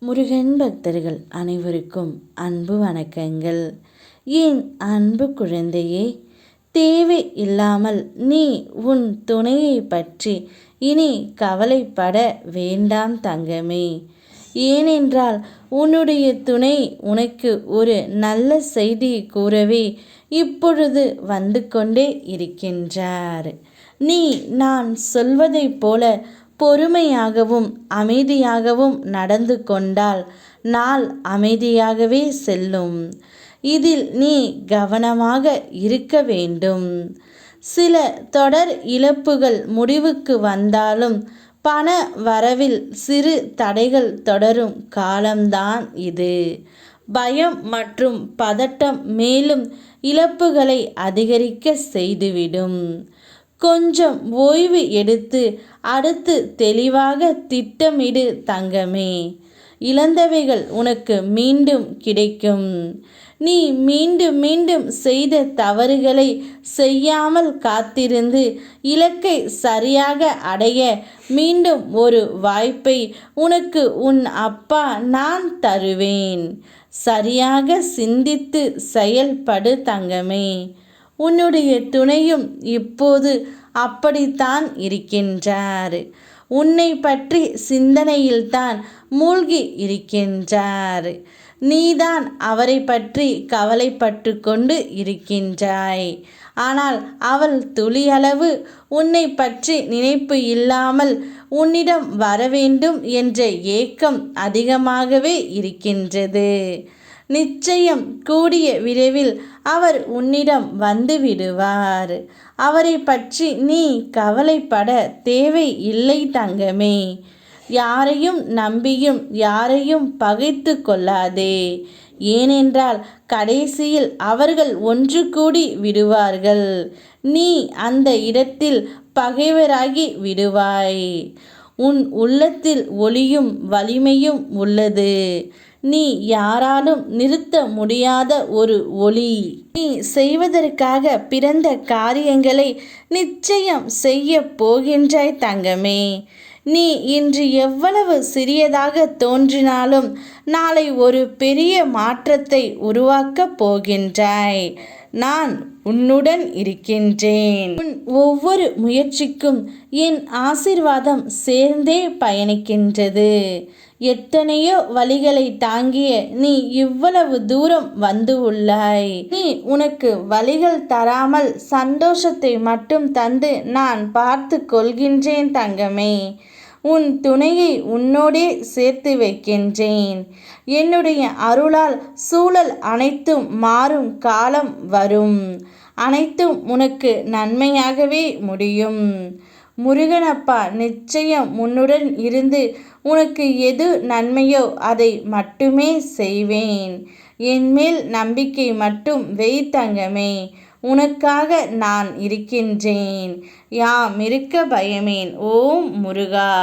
முருகன் பக்தர்கள் அனைவருக்கும் அன்பு வணக்கங்கள். என் அன்பு குழந்தையே, தேவை இல்லாமல் நீ உன் துணையை பற்றி இனி கவலைப்பட வேண்டாம் தங்கமே. ஏனென்றால் உன்னுடைய துணை உனக்கு ஒரு நல்ல செய்தி கூறவே இப்பொழுது வந்து கொண்டே இருக்கின்றார். நீ நான் சொல்வதைப் போல பொறுமையாகவும் அமைதியாகவும் நடந்து கொண்டால் நாள் அமைதியாகவே செல்லும். இதில் நீ கவனமாக இருக்க வேண்டும். சில தொடர் இழப்புகள் முடிவுக்கு வந்தாலும் பண வரவில் சிறு தடைகள் தொடரும் காலம்தான் இது. பயம் மற்றும் பதட்டம் மேலும் இழப்புகளை அதிகரிக்க செய்துவிடும். கொஞ்சம் ஓய்வு எடுத்து அடுத்து தெளிவாக திட்டமிடு தங்கமே. இழந்தவைகள் உனக்கு மீண்டும் கிடைக்கும். நீ மீண்டும் மீண்டும் செய்த தவறுகளை செய்யாமல் காத்திருந்து இலக்கை சரியாக அடைய மீண்டும் ஒரு வாய்ப்பை உனக்கு உன் அப்பா நான் தருவேன். சரியாக சிந்தித்து செயல்படு தங்கமே. உன்னுடைய துணையும் இப்போது அப்படித்தான் இருக்கின்றார். உன்னை பற்றி சிந்தனையில்தான் மூழ்கி இருக்கின்றார். நீதான் அவரை பற்றி கவலைப்பட்டு கொண்டு இருக்கின்றாய். ஆனால் அவள் துளியளவு உன்னை பற்றி நினைப்பு இல்லாமல் உன்னிடம் வரவேண்டும் என்ற ஏக்கம் அதிகமாகவே இருக்கின்றது. நிச்சயம் கூடிய விரைவில் அவர் உன்னிடம் வந்து விடுவார். அவரை பற்றி நீ கவலைப்பட தேவை இல்லை தங்கமே. யாரையும் நம்பியும் யாரையும் பகைத்து கொள்ளாதே. ஏனென்றால் கடைசியில் அவர்கள் ஒன்று கூடி விடுவார்கள். நீ அந்த இடத்தில் பகைவராகி விடுவாய். உன் உள்ளத்தில் ஒளியும் வலிமையும் உள்ளது. நீ யாராலும் நிறுத்த முடியாத ஒரு ஒளி. நீ செய்வதற்காக பிறந்த காரியங்களை நிச்சயம் செய்ய போகின்றாய் தங்கமே. நீ இன்று எவ்வளவு சிறியதாக தோன்றினாலும் நாளை ஒரு பெரிய மாற்றத்தை உருவாக்கப் போகின்றாய். நான் உன்னுடன் இருக்கின்றேன். உன் ஒவ்வொரு முயற்சிக்கும் என் ஆசீர்வாதம் சேர்ந்தே பயணிக்கின்றது. எத்தனையோ வழிகளை தாங்கிய நீ இவ்வளவு தூரம் வந்து உள்ளாய். நீ உனக்கு வழிகள் தராமல் சந்தோஷத்தை மட்டும் தந்து நான் பார்த்து கொள்கின்றேன் தங்கமே. உன் துணையை உன்னோடே சேர்த்து வைக்கின்றேன். என்னுடைய அருளால் சூழல் அனைத்தும் மாறும் காலம் வரும். அனைத்தும் உனக்கு நன்மையாகவே முடியும். முருகனப்பா நிச்சயம் உன்னுடன் இருந்து உனக்கு எது நன்மையோ அதை மட்டுமே செய்வேன். என்மேல் நம்பிக்கை மட்டும் வை தங்கமே. உனக்காக நான் இருக்கின்றேன். யாம் இருக்க பயமேன். ஓம் முருகா.